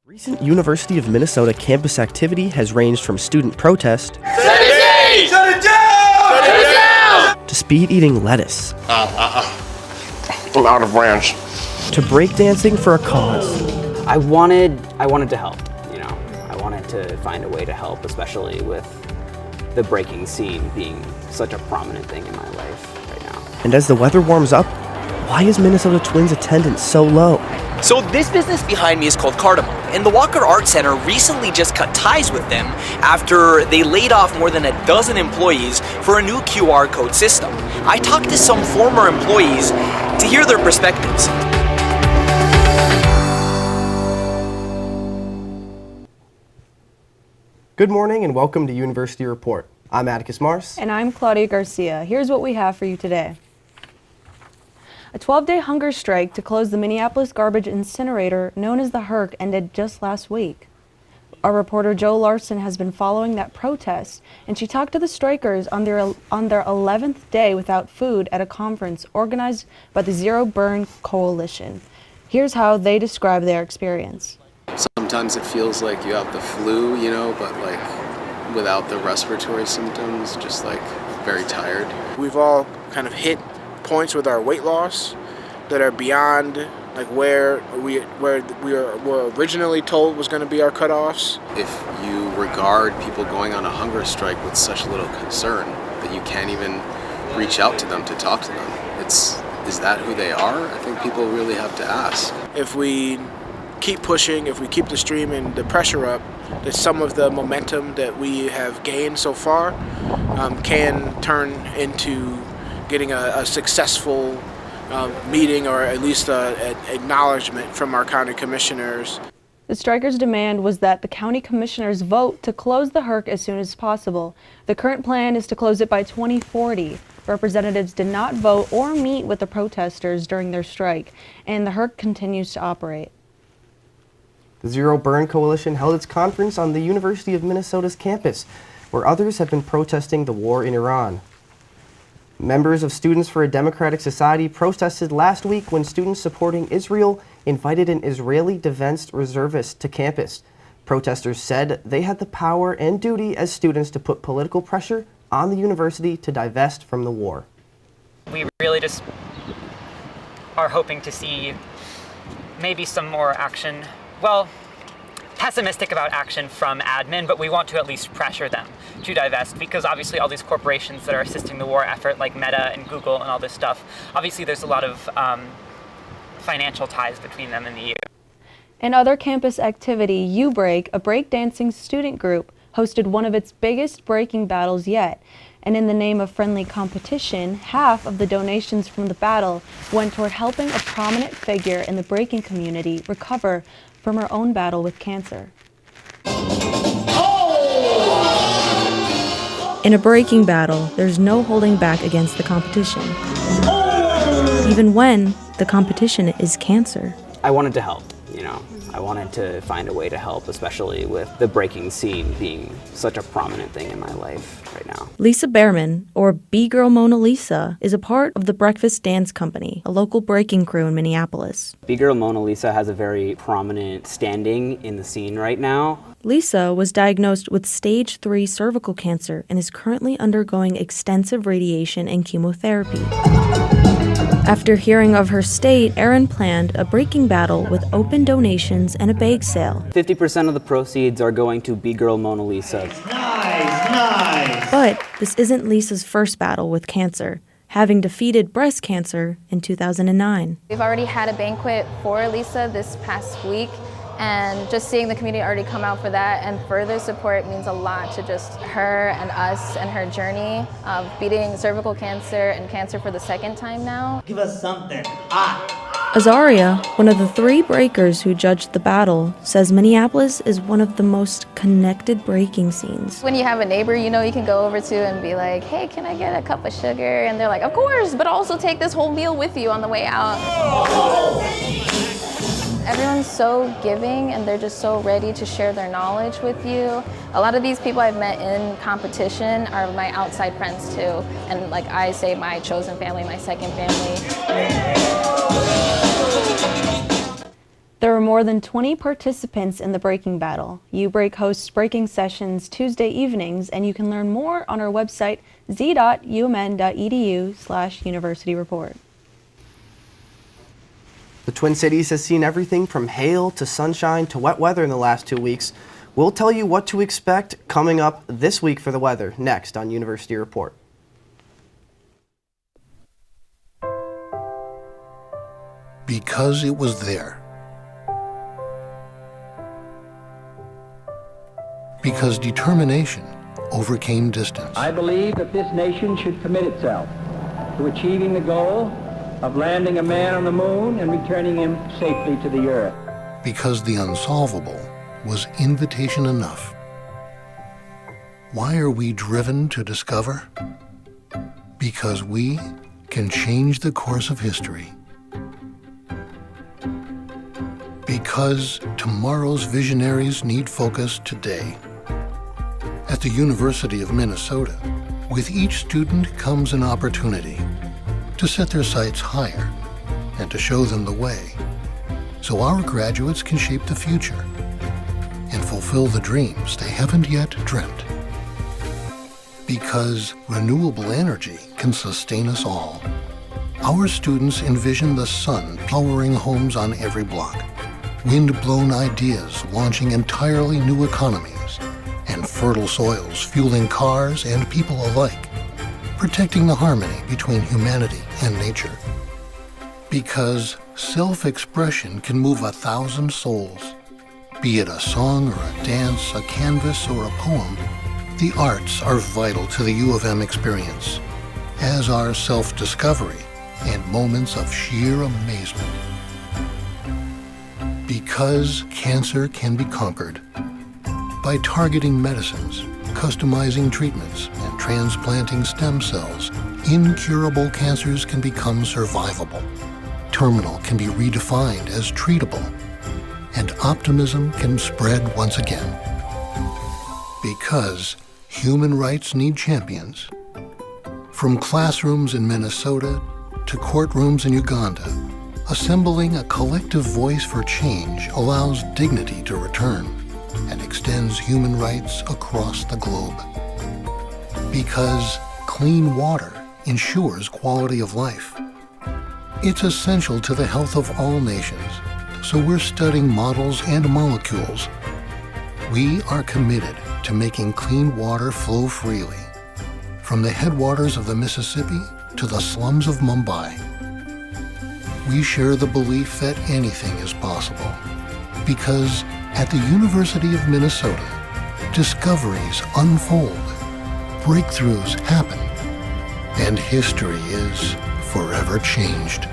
Recent University of Minnesota campus activity has ranged from student protest Shut it down! to speed-eating lettuce I'm out of ranch. to breakdancing for a cause. I wanted to help, I wanted to find a way to help, especially with the breaking scene being such a prominent thing in my life right now. And as the weather warms up, why is Minnesota Twins attendance so low? So this business behind me is called Cardamom, and the Walker Art Center recently just cut ties with them after they laid off more than a dozen employees for a new QR code system. I talked to some former employees to hear their perspectives. Good morning and welcome to University Report. I'm Atticus Mars. And I'm Claudia Garcia. Here's what we have for you today. A 12-day hunger strike to close the Minneapolis garbage incinerator known as the HRC ended just last week. Our reporter Jo Larson has been following that protest, and she talked to the strikers on their 11th day without food at a conference organized by the Zero Burn Coalition. Here's how they describe their experience. Sometimes it feels like you have the flu, but like without the respiratory symptoms, just like very tired. We've all kind of hit points with our weight loss that are beyond like where we were originally told was going to be our cutoffs. If you regard people going on a hunger strike with such little concern that you can't even reach out to them to talk to them, is that who they are? I think people really have to ask. If we keep pushing, if we keep the stream and the pressure up, that some of the momentum that we have gained so far can turn into getting a successful meeting, or at least an acknowledgement from our county commissioners. The strikers' demand was that the county commissioners vote to close the HRC as soon as possible. The current plan is to close it by 2040. Representatives did not vote or meet with the protesters during their strike, and the HRC continues to operate. The Zero Burn Coalition held its conference on the University of Minnesota's campus, where others have been protesting the war in Iran. Members of Students for a Democratic Society protested last week when students supporting Israel invited an Israeli defense reservist to campus. Protesters said they had the power and duty as students to put political pressure on the university to divest from the war. We really just are hoping to see maybe some more action. Well, pessimistic about action from admin, but we want to at least pressure them to divest, because obviously all these corporations that are assisting the war effort, like Meta and Google and all this stuff, obviously there's a lot of financial ties between them and the EU. In other campus activity, UBreak, a breakdancing student group, hosted one of its biggest breaking battles yet. And in the name of friendly competition, half of the donations from the battle went toward helping a prominent figure in the breaking community recover from her own battle with cancer. In a breaking battle, there's no holding back against the competition, even when the competition is cancer. I wanted to help, I wanted to find a way to help, especially with the breaking scene being such a prominent thing in my life right now. Lisa Behrman, or B-Girl Mona Lisa, is a part of the Breakfast Dance Company, a local breaking crew in Minneapolis. B-Girl Mona Lisa has a very prominent standing in the scene right now. Lisa was diagnosed with stage 3 cervical cancer and is currently undergoing extensive radiation and chemotherapy. After hearing of her state, Aaron planned a breaking battle with open donations and a bake sale. 50% of the proceeds are going to B-Girl Mona Lisa. Nice! But this isn't Lisa's first battle with cancer, having defeated breast cancer in 2009. We've already had a banquet for Lisa this past week, and just seeing the community already come out for that and further support means a lot to just her and us and her journey of beating cervical cancer and cancer for the second time now. Give us something. Azaria, one of the 3 breakers who judged the battle, says Minneapolis is one of the most connected breaking scenes. When you have a neighbor you can go over to and be like, hey, can I get a cup of sugar? And they're like, of course, but also take this whole meal with you on the way out. Everyone's so giving and they're just so ready to share their knowledge with you. A lot of these people I've met in competition are my outside friends too. And like I say, my chosen family, my second family. There were more more than 20 participants in the breaking battle. UBreak hosts breaking sessions Tuesday evenings, and you can learn more on our website, z.umn.edu/universityreport. The Twin Cities has seen everything from hail to sunshine to wet weather in the last 2 weeks. We'll tell you what to expect coming up this week for the weather, next on University Report. Because it was there. Because determination overcame distance. I believe that this nation should commit itself to achieving the goal of landing a man on the moon and returning him safely to the earth. Because the unsolvable was invitation enough. Why are we driven to discover? Because we can change the course of history. Because tomorrow's visionaries need focus today. At the University of Minnesota, with each student comes an opportunity to set their sights higher and to show them the way, so our graduates can shape the future and fulfill the dreams they haven't yet dreamt. Because renewable energy can sustain us all. Our students envision the sun powering homes on every block, wind-blown ideas launching entirely new economies, and fertile soils fueling cars and people alike, protecting the harmony between humanity and nature. Because self-expression can move 1,000 souls. Be it a song or a dance, a canvas or a poem, the arts are vital to the U of M experience, as are self-discovery and moments of sheer amazement. Because cancer can be conquered by targeting medicines, customizing treatments, and transplanting stem cells, incurable cancers can become survivable. Terminal can be redefined as treatable, and optimism can spread once again. Because human rights need champions. From classrooms in Minnesota to courtrooms in Uganda, assembling a collective voice for change allows dignity to return and extends human rights across the globe. Because clean water ensures quality of life. It's essential to the health of all nations, so we're studying models and molecules. We are committed to making clean water flow freely, from the headwaters of the Mississippi to the slums of Mumbai. We share the belief that anything is possible, because at the University of Minnesota, discoveries unfold, breakthroughs happen, and history is forever changed.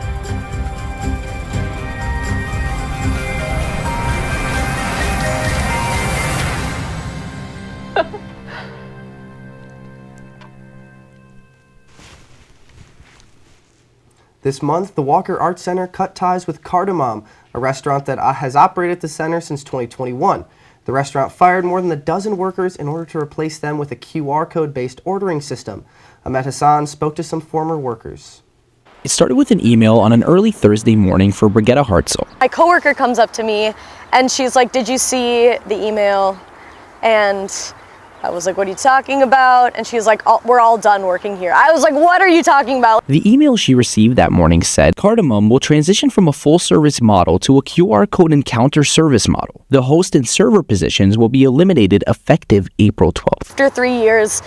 This month, the Walker Arts Center cut ties with Cardamom, a restaurant that has operated the center since 2021. The restaurant fired more than a dozen workers in order to replace them with a QR code-based ordering system. Ahmed Hassan spoke to some former workers. It started with an email on an early Thursday morning for Brigitte Hartzell. My coworker comes up to me and she's like, "Did you see the email?" And I was like, "What are you talking about?" And she's like, "We're all done working here." I was like, "What are you talking about?" The email she received that morning said, Cardamom will transition from a full-service model to a QR code encounter service model. The host and server positions will be eliminated effective April 12th. After 3 years,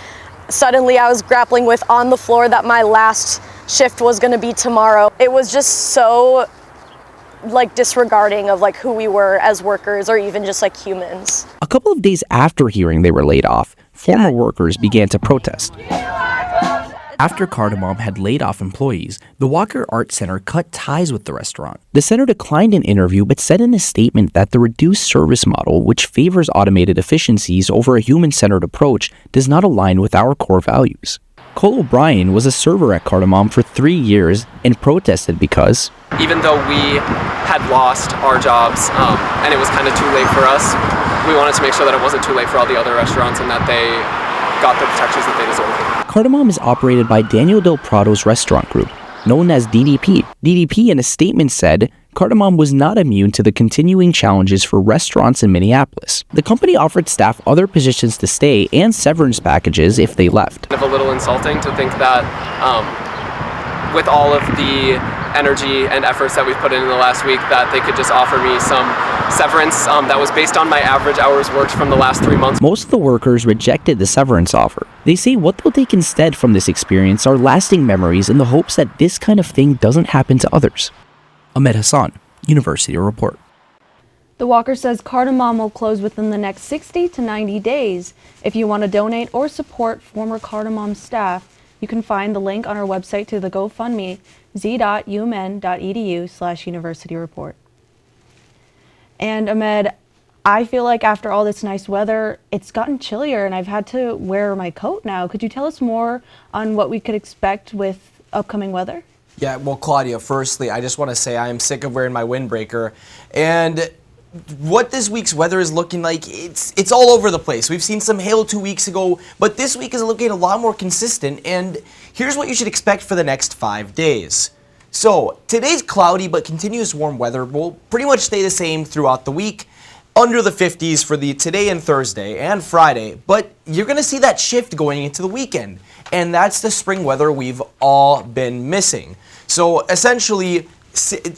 suddenly I was grappling with on the floor that my last shift was going to be tomorrow. It was just so disregarding of who we were as workers or even just humans. A couple of days after hearing they were laid off, former workers began to protest. After Cardamom had laid off employees, the Walker Arts Center cut ties with the restaurant. The center declined an interview but said in a statement that the reduced service model, which favors automated efficiencies over a human-centered approach, does not align with our core values. Cole O'Brien was a server at Cardamom for 3 years and protested because, even though we had lost our jobs and it was kind of too late for us, we wanted to make sure that it wasn't too late for all the other restaurants and that they got the protections that they deserve. Cardamom is operated by Daniel Del Prado's restaurant group. known as DDP. DDP in a statement said, Cardamom was not immune to the continuing challenges for restaurants in Minneapolis. The company offered staff other positions to stay and severance packages if they left. Kind of a little insulting to think that with all of the energy and efforts that we've put in the last week, that they could just offer me some severance that was based on my average hours worked from the last 3 months. Most of the workers rejected the severance offer. They say what they'll take instead from this experience are lasting memories in the hopes that this kind of thing doesn't happen to others. Ahmed Hassan, University Report. The Walker says Cardamom will close within the next 60 to 90 days. If you want to donate or support former Cardamom staff, you can find the link on our website to the GoFundMe, z.umn.edu/University Report. And Ahmed, I feel like after all this nice weather, it's gotten chillier and I've had to wear my coat now. Could you tell us more on what we could expect with upcoming weather? Yeah, well, Claudia, firstly, I just want to say I am sick of wearing my windbreaker. And what this week's weather is looking like, it's all over the place. We've seen some hail 2 weeks ago, but this week is looking a lot more consistent. And here's what you should expect for the next 5 days. So today's cloudy but continuous warm weather will pretty much stay the same throughout the week, under the 50s for the today and Thursday and Friday, but you're going to see that shift going into the weekend, and that's the spring weather we've all been missing. So essentially,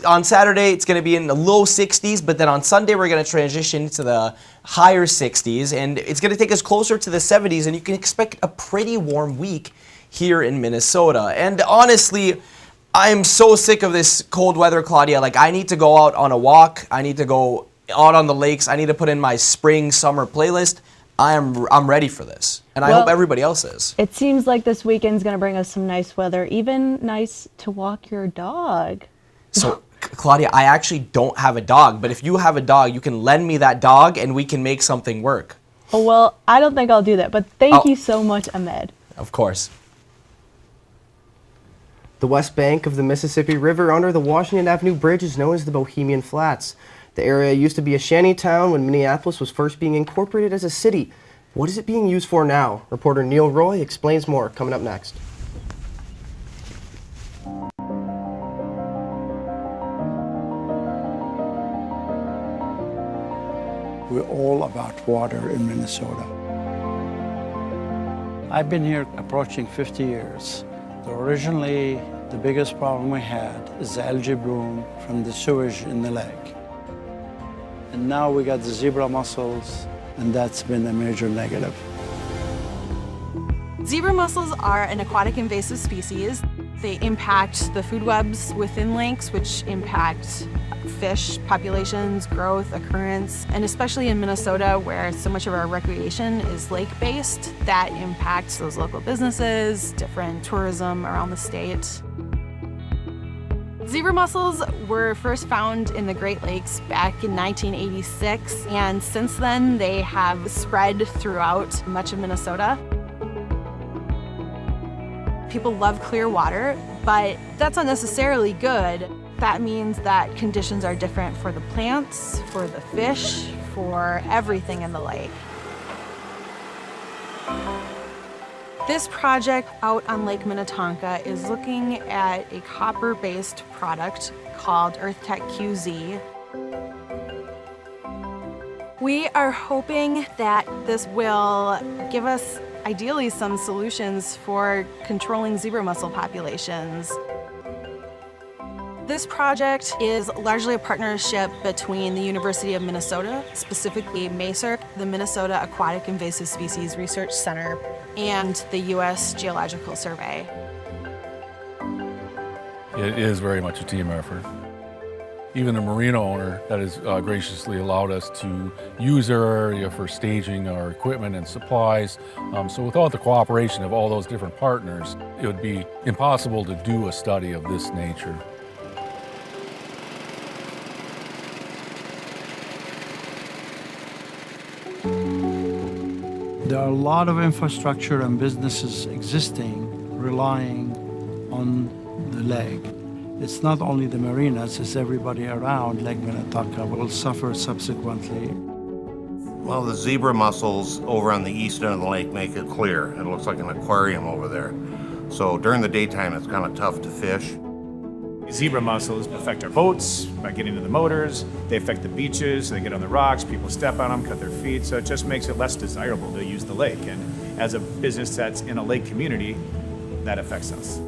on Saturday, it's going to be in the low 60s, but then on Sunday, we're going to transition to the higher 60s, and it's going to take us closer to the 70s, and you can expect a pretty warm week here in Minnesota. And honestly, I'm so sick of this cold weather, Claudia. Like, I need to go out on a walk. I need to go out on the lakes. I need to put in my spring, summer playlist. I'm ready for this, and I hope everybody else is. It seems like this weekend's going to bring us some nice weather, even nice to walk your dog. So, Claudia, I actually don't have a dog, but if you have a dog, you can lend me that dog and we can make something work. Oh, well, I don't think I'll do that, but thank you so much, Ahmed. Of course. The west bank of the Mississippi River under the Washington Avenue Bridge is known as the Bohemian Flats. The area used to be a shanty town when Minneapolis was first being incorporated as a city. What is it being used for now? Reporter Neil Roy explains more coming up next. We're all about water in Minnesota. I've been here approaching 50 years. Originally, the biggest problem we had is the algae bloom from the sewage in the lake. And now we got the zebra mussels, and that's been a major negative. Zebra mussels are an aquatic invasive species. They impact the food webs within lakes, which impact fish populations, growth, occurrence, and especially in Minnesota, where so much of our recreation is lake-based, that impacts those local businesses, different tourism around the state. Zebra mussels were first found in the Great Lakes back in 1986, and since then they have spread throughout much of Minnesota. People love clear water, but that's not necessarily good. That means that conditions are different for the plants, for the fish, for everything in the lake. This project out on Lake Minnetonka is looking at a copper-based product called EarthTech QZ. We are hoping that this will give us ideally some solutions for controlling zebra mussel populations. This project is largely a partnership between the University of Minnesota, specifically MASERC, the Minnesota Aquatic Invasive Species Research Center, and the U.S. Geological Survey. It is very much a team effort. Even the marina owner that has graciously allowed us to use their area for staging our equipment and supplies. So without the cooperation of all those different partners, it would be impossible to do a study of this nature. There are a lot of infrastructure and businesses existing, relying on the lake. It's not only the marinas, it's everybody around Lake Minnetonka will suffer subsequently. Well, the zebra mussels over on the east end of the lake make it clear. It looks like an aquarium over there. So during the daytime, it's kind of tough to fish. Zebra mussels affect our boats by getting to the motors. They affect the beaches. They get on the rocks. People step on them, cut their feet. So it just makes it less desirable to use the lake. And as a business that's in a lake community, that affects us.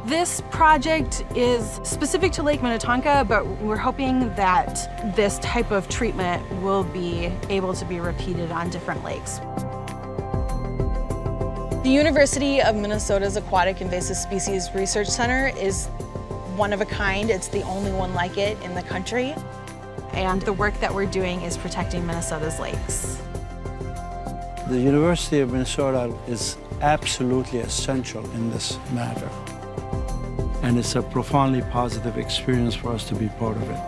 This project is specific to Lake Minnetonka, but we're hoping that this type of treatment will be able to be repeated on different lakes. The University of Minnesota's Aquatic Invasive Species Research Center is one of a kind. It's the only one like it in the country. And the work that we're doing is protecting Minnesota's lakes. The University of Minnesota is absolutely essential in this matter. And it's a profoundly positive experience for us to be part of it.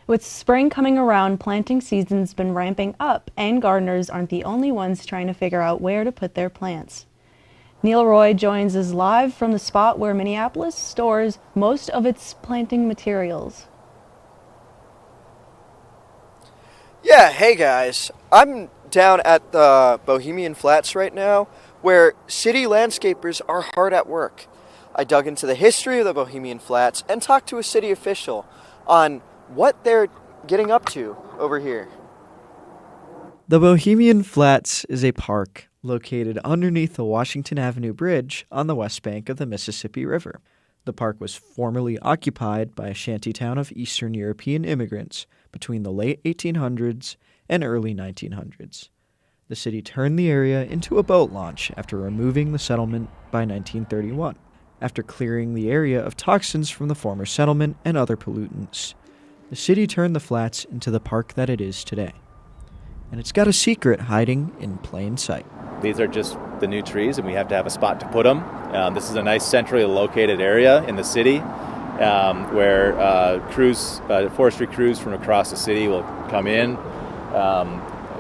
With spring coming around, planting season's been ramping up, and gardeners aren't the only ones trying to figure out where to put their plants. Neil Roy joins us live from the spot where Minneapolis stores most of its planting materials. Yeah, hey guys. I'm down at the Bohemian Flats right now, where city landscapers are hard at work. I dug into the history of the Bohemian Flats and talked to a city official on what they're getting up to over here. The Bohemian Flats is a park located underneath the Washington Avenue Bridge on the west bank of the Mississippi River. The park was formerly occupied by a shantytown of Eastern European immigrants between the late 1800s and early 1900s. The city turned the area into a boat launch after removing the settlement by 1931, after clearing the area of toxins from the former settlement and other pollutants. The city turned the flats into the park that it is today. And it's got a secret hiding in plain sight. These are just the new trees, and we have to have a spot to put them. This is a nice centrally located area in the city where forestry crews from across the city will come in,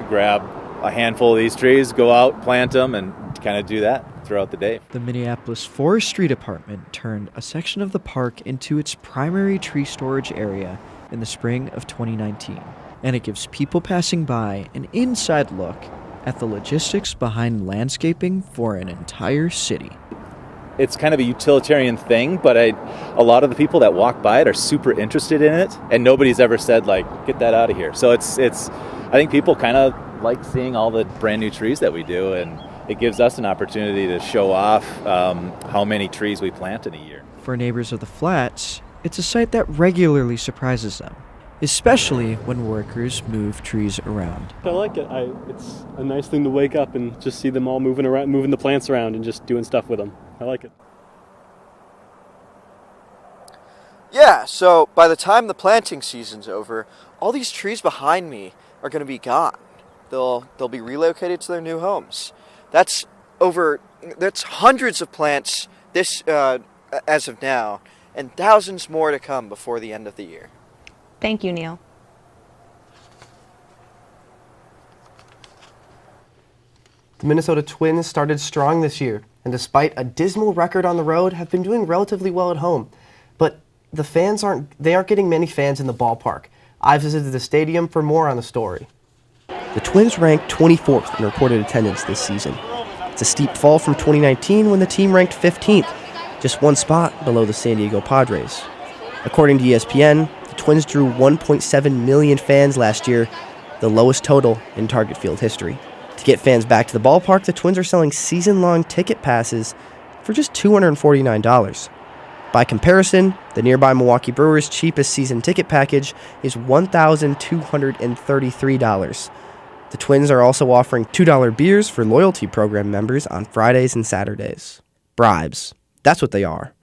grab a handful of these trees, go out, plant them, and kind of do that throughout the day. The Minneapolis Forestry Department turned a section of the park into its primary tree storage area in the spring of 2019, and it gives people passing by an inside look at the logistics behind landscaping for an entire city. It's kind of a utilitarian thing, but a lot of the people that walk by it are super interested in it, and nobody's ever said, like, get that out of here. So it's I think people kind of like seeing all the brand new trees that we do, and it gives us an opportunity to show off how many trees we plant in a year. For neighbors of the flats, it's a sight that regularly surprises them, especially when workers move trees around. I like it. It's a nice thing to wake up and just see them all moving around, moving the plants around and just doing stuff with them. I like it. Yeah, so by the time the planting season's over, all these trees behind me are going to be gone. They'll be relocated to their new homes. That's hundreds of plants this as of now, and thousands more to come before the end of the year. Thank you, Neil. The Minnesota Twins started strong this year, and despite a dismal record on the road, have been doing relatively well at home. But the fans aren't getting many fans in the ballpark. I visited the stadium for more on the story. The Twins ranked 24th in reported attendance this season. It's a steep fall from 2019 when the team ranked 15th, just one spot below the San Diego Padres. According to ESPN, the Twins drew 1.7 million fans last year, the lowest total in Target Field history. To get fans back to the ballpark, the Twins are selling season-long ticket passes for just $249. By comparison, the nearby Milwaukee Brewers' cheapest season ticket package is $1,233. The Twins are also offering $2 beers for loyalty program members on Fridays and Saturdays. Bribes. That's what they are.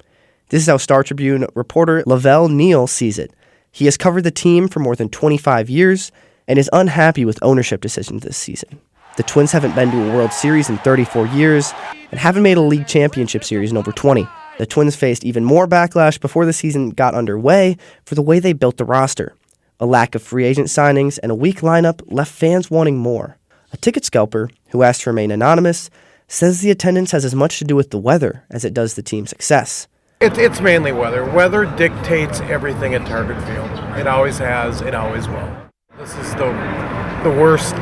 This is how Star Tribune reporter Lavelle Neal sees it. He has covered the team for more than 25 years and is unhappy with ownership decisions this season. The Twins haven't been to a World Series in 34 years and haven't made a league championship series in over 20. The Twins faced even more backlash before the season got underway for the way they built the roster. A lack of free agent signings and a weak lineup left fans wanting more. A ticket scalper, who asked to remain anonymous, says the attendance has as much to do with the weather as it does the team's success. It's mainly weather. Weather dictates everything at Target Field. It always has, it always will. This is the worst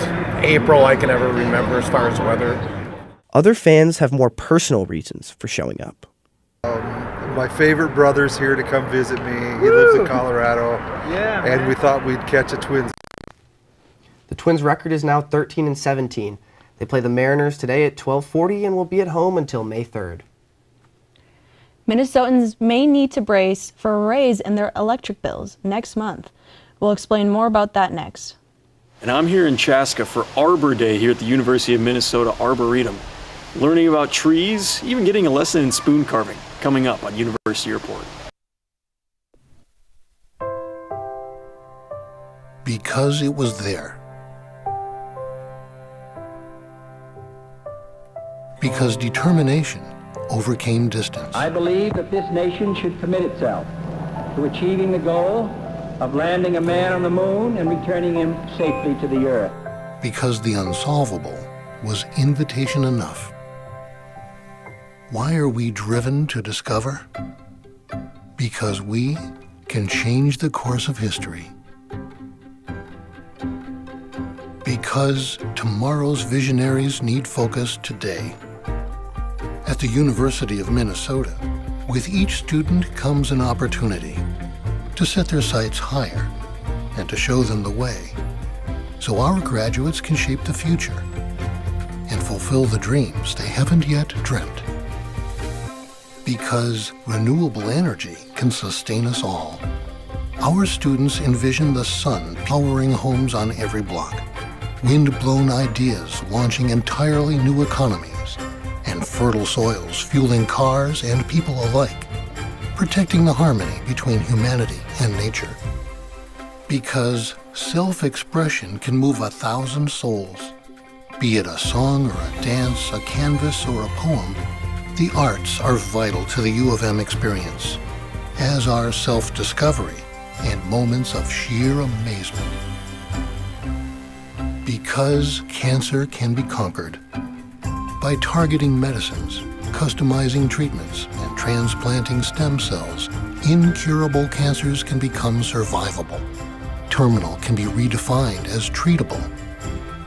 April I can ever remember as far as weather. Other fans have more personal reasons for showing up. My favorite brother's here to come visit me. He lives in Colorado. Yeah, and we thought we'd catch a Twins. The Twins' record is now 13-17. They play the Mariners today at 12:40 and will be at home until May 3rd. Minnesotans may need to brace for a raise in their electric bills next month. We'll explain more about that next. And I'm here in Chaska for Arbor Day here at the University of Minnesota Arboretum. Learning about trees, even getting a lesson in spoon carving, coming up on University Report. Because it was there. Because determination overcame distance. I believe that this nation should commit itself to achieving the goal of landing a man on the moon and returning him safely to the earth. Because the unsolvable was invitation enough. Why are we driven to discover? Because we can change the course of history. Because tomorrow's visionaries need focus today. At the University of Minnesota, with each student comes an opportunity to set their sights higher and to show them the way, so our graduates can shape the future and fulfill the dreams they haven't yet dreamt. Because renewable energy can sustain us all. Our students envision the sun powering homes on every block, wind-blown ideas launching entirely new economies, and fertile soils fueling cars and people alike, protecting the harmony between humanity and nature. Because self-expression can move 1,000 souls. Be it a song or a dance, a canvas or a poem, the arts are vital to the U of M experience, as are self-discovery and moments of sheer amazement. Because cancer can be conquered by targeting medicines, customizing treatments, and transplanting stem cells, incurable cancers can become survivable. Terminal can be redefined as treatable,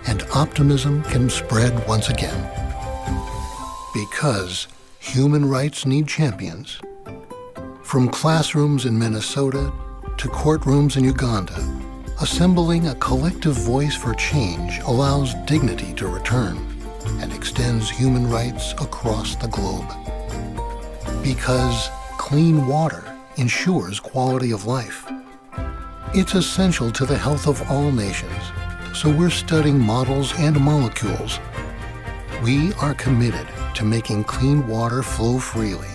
and optimism can spread once again. Because human rights need champions. From classrooms in Minnesota to courtrooms in Uganda, assembling a collective voice for change allows dignity to return and extends human rights across the globe. Because clean water ensures quality of life. It's essential to the health of all nations, so we're studying models and molecules. We are committed to making clean water flow freely,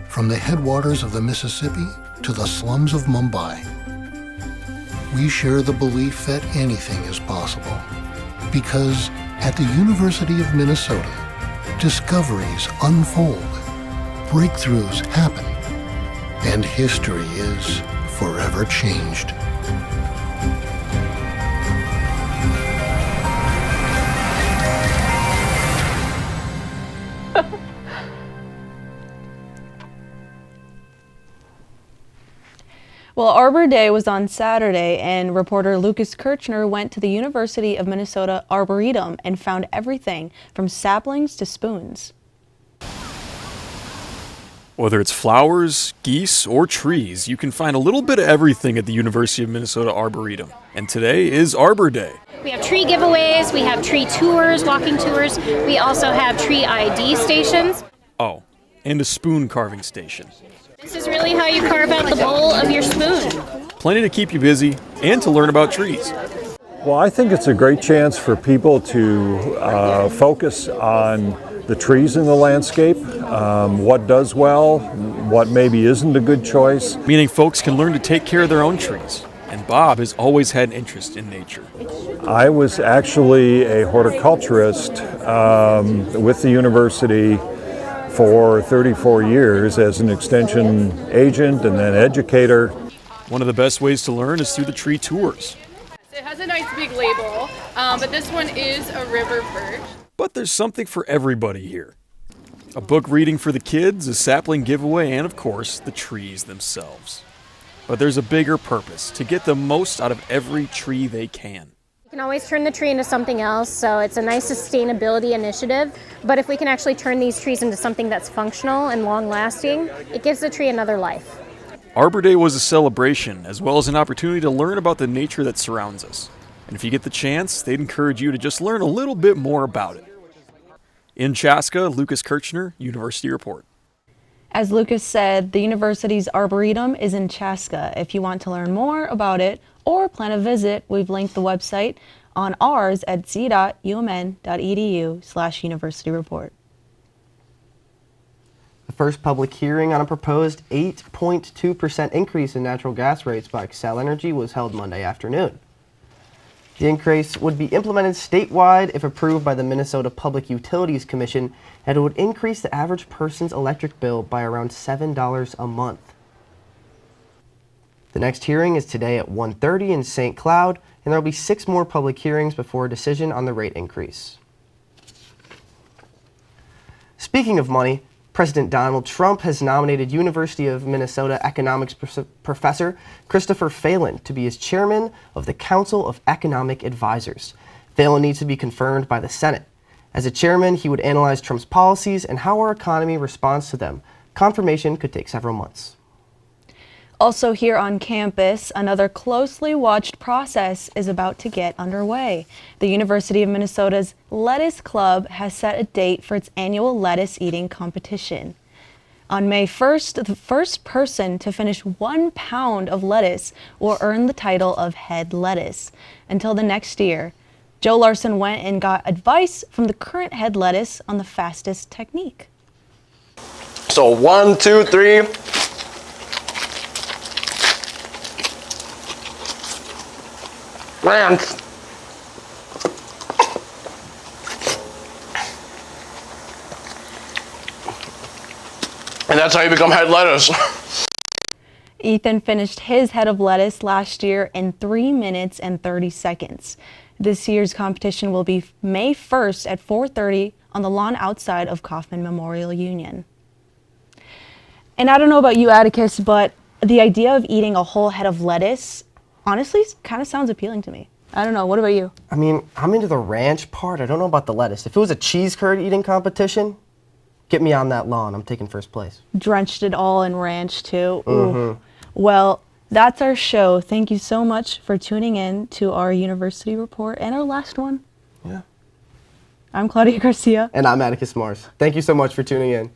from the headwaters of the Mississippi to the slums of Mumbai. We share the belief that anything is possible, because at the University of Minnesota, discoveries unfold, breakthroughs happen, and history is forever changed. Well, Arbor Day was on Saturday, and reporter Lucas Kirchner went to the University of Minnesota Arboretum and found everything from saplings to spoons. Whether it's flowers, geese, or trees, you can find a little bit of everything at the University of Minnesota Arboretum. And today is Arbor Day. We have tree giveaways, we have tree tours, walking tours. We also have tree ID stations. Oh, and a spoon carving station. This is really how you carve out the bowl of your spoon. Plenty to keep you busy and to learn about trees. Well, I think it's a great chance for people to focus on the trees in the landscape, what does well, what maybe isn't a good choice. Meaning folks can learn to take care of their own trees. And Bob has always had an interest in nature. I was actually a horticulturist with the university for 34 years as an extension agent and then educator. One of the best ways to learn is through the tree tours. It has a nice big label, but this one is a river birch. But there's something for everybody here. A book reading for the kids, a sapling giveaway, and of course, the trees themselves. But there's a bigger purpose, to get the most out of every tree they can. You can always turn the tree into something else, so it's a nice sustainability initiative. But if we can actually turn these trees into something that's functional and long-lasting, it gives the tree another life. Arbor Day was a celebration, as well as an opportunity to learn about the nature that surrounds us. And if you get the chance, they'd encourage you to just learn a little bit more about it. In Chaska, Lucas Kirchner, University Report. As Lucas said, the university's Arboretum is in Chaska. If you want to learn more about it or plan a visit, we've linked the website on ours at z.umn.edu/universityreport. The first public hearing on a proposed 8.2% increase in natural gas rates by Xcel Energy was held Monday afternoon. The increase would be implemented statewide if approved by the Minnesota Public Utilities Commission, and it would increase the average person's electric bill by around $7 a month. The next hearing is today at 1:30 in St. Cloud, and there will be 6 more public hearings before a decision on the rate increase. Speaking of money, President Donald Trump has nominated University of Minnesota economics professor Christopher Phelan to be his chairman of the Council of Economic Advisors. Phelan needs to be confirmed by the Senate. As a chairman, he would analyze Trump's policies and how our economy responds to them. Confirmation could take several months. Also here on campus, another closely watched process is about to get underway. The University of Minnesota's Lettuce Club has set a date for its annual lettuce eating competition. On May 1st, the first person to finish 1 pound of lettuce will earn the title of head lettuce. Until the next year, Joe Larson went and got advice from the current head lettuce on the fastest technique. So 1, 2, 3. Round. And that's how you become head lettuce. Ethan finished his head of lettuce last year in 3 minutes and 30 seconds. This year's competition will be May 1st at 4:30 on the lawn outside of Kauffman Memorial Union. And I don't know about you, Atticus, but the idea of eating a whole head of lettuce honestly kind of sounds appealing to me. I don't know. What about you? I mean, I'm into the ranch part. I don't know about the lettuce. If it was a cheese curd eating competition, get me on that lawn. I'm taking first place. Drenched it all in ranch, too. Mm-hmm. Well, that's our show. Thank you so much for tuning in to our University Report and our last one. Yeah. I'm Claudia Garcia. And I'm Atticus Mars. Thank you so much for tuning in.